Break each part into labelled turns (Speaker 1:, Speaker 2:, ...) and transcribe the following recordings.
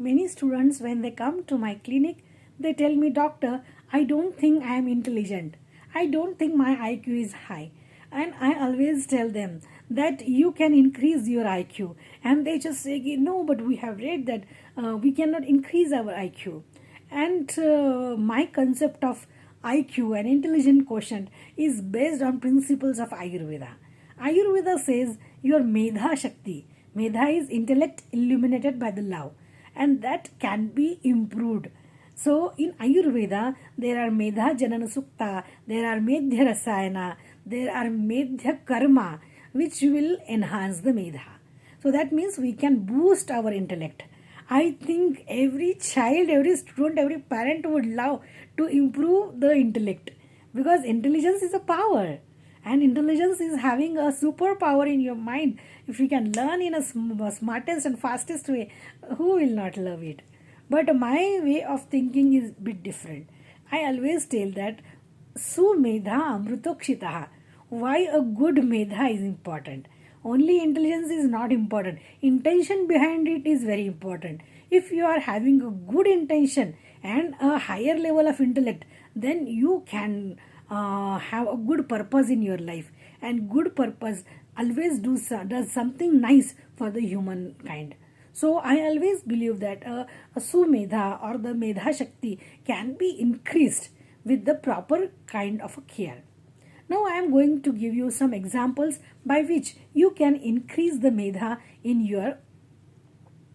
Speaker 1: Many students, when they come to my clinic, they tell me, Doctor, I don't think I am intelligent. I don't think my IQ is high. And I always tell them that you can increase your IQ. And they just say, no, but we have read that we cannot increase our IQ. And my concept of IQ and intelligent quotient is based on principles of Ayurveda. Ayurveda says your Medha Shakti. Medha is intellect illuminated by the love, and that can be improved. So in Ayurveda, there are Medha Janana Sukta, there are Medhya Rasayana, there are Medhya Karma, which will enhance the Medha. So that means we can boost our intellect. I think every child, every student, every parent would love to improve the intellect, because intelligence is a power, and intelligence is having a superpower in your mind. If you can learn in a smartest and fastest way, who will not love it? But my way of thinking is a bit different. I always tell that Sumedha Amrutokshitaha. Why a good medha is important. Only intelligence is not important. Intention behind it is very important. If you are having a good intention and a higher level of intellect, then you can have a good purpose in your life. And good purpose always does something nice for the humankind. So I always believe that a Sumedha or the Medha Shakti can be increased with the proper kind of a care. Now I am going to give you some examples by which you can increase the Medha in your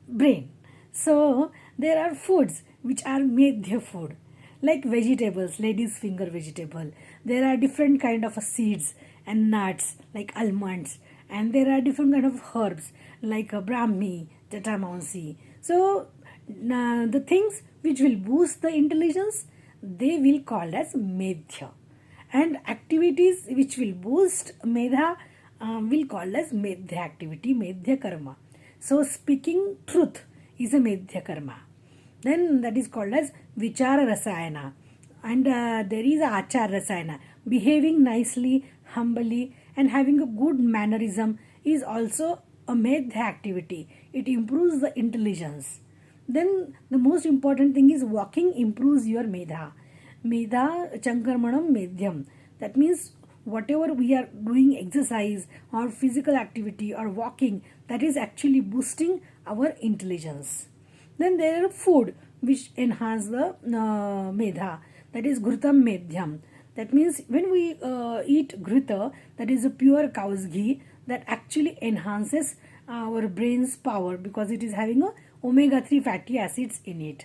Speaker 1: brain. So there are foods which are Medhya food, like vegetables, ladies finger vegetable. There are different kind of seeds and nuts like almonds, and there are different kind of herbs like Brahmi, Jatamansi. So the things which will boost the intelligence, they will called as Medhya, and activities which will boost Medha will called as Medhya activity, Medhya karma. So speaking truth is a Medhya karma. Then that is called as Vichara Rasayana. And there is Achar Rasayana. Behaving nicely, humbly, and having a good mannerism is also a Medhya activity. It improves the intelligence. Then the most important thing is walking improves your Medha. Medha Chankarmanam Medhyam. That means whatever we are doing, exercise or physical activity or walking, that is actually boosting our intelligence. Then there are food which enhance the Medha. That is Ghrutam Medhyam. That means when we eat Ghruta, that is a pure cow's ghee, that actually enhances our brain's power because it is having a omega-3 fatty acids in it.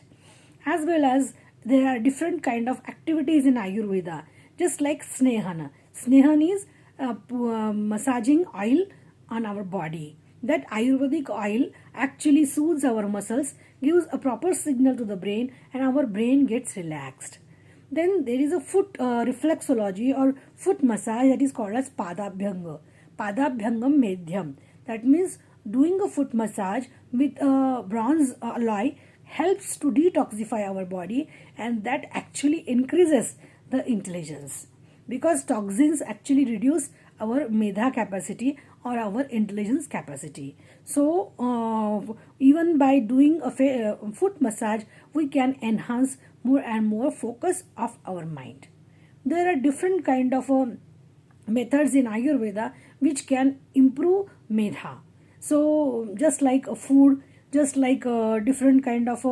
Speaker 1: As well as there are different kind of activities in Ayurveda, just like Snehana. Snehan is massaging oil on our body. That Ayurvedic oil actually soothes our muscles, gives a proper signal to the brain, and our brain gets relaxed. Then there is a foot reflexology or foot massage that is called as Padabhyanga. Padabhyangam Medhyam. That means doing a foot massage with a bronze alloy helps to detoxify our body, and that actually increases the intelligence, because toxins actually reduce our Medha capacity or our intelligence capacity. So even by doing a foot massage, we can enhance more and more focus of our mind. There are different kind of methods in Ayurveda which can improve Medha. So just like a food, just like different kind of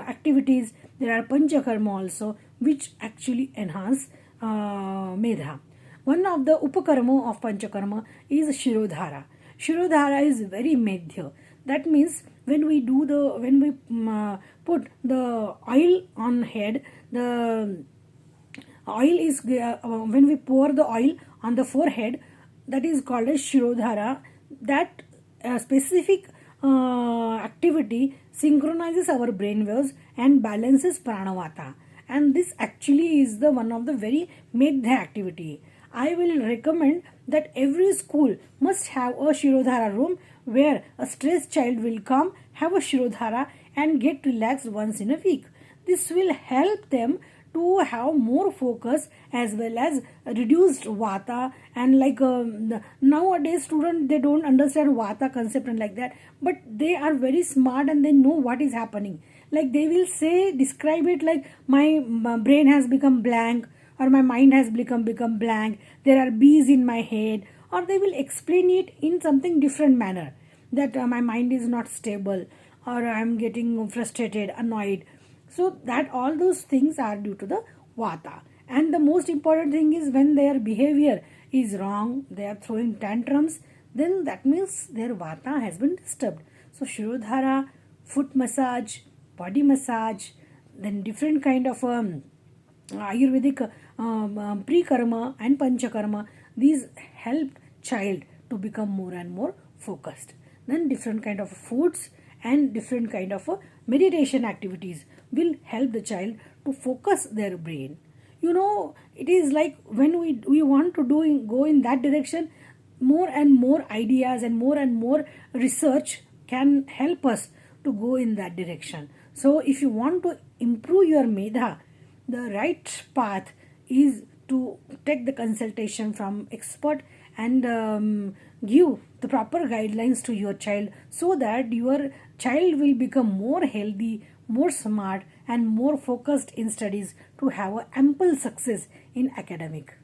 Speaker 1: activities, there are Panchakarma also which actually enhance Medha. One of the Upakarma of Panchakarma is Shirodhara. Shirodhara is very Medhya. That means when we put the oil on head, the oil is when we pour the oil on the forehead, that is called as Shirodhara. That specific activity synchronizes our brain waves and balances pranavata, and this actually is the one of the very Medhya activity. I will recommend that every school must have a Shirodhara room where a stressed child will come, have a Shirodhara and get relaxed once in a week. This will help them to have more focus as well as reduced vata. And like nowadays students, they don't understand vata concept and like that, but they are very smart and they know what is happening. Like they will say, describe it like my brain has become blank, or my mind has become blank, there are bees in my head, or they will explain it in something different manner, that my mind is not stable, or I am getting frustrated, annoyed. So that all those things are due to the vata. And the most important thing is, when their behavior is wrong, they are throwing tantrums, then that means their vata has been disturbed. So Shirodhara, foot massage, body massage, then different kind of Ayurvedic pre-karma and panchakarma, these help child to become more and more focused. Then different kind of foods and different kind of meditation activities will help the child to focus their brain. You know, it is like when we want to go in that direction, more and more ideas and more research can help us to go in that direction. So if you want to improve your medha, the right path is to take the consultation from expert and give the proper guidelines to your child, so that your child will become more healthy, more smart and more focused in studies, to have a ample success in academic.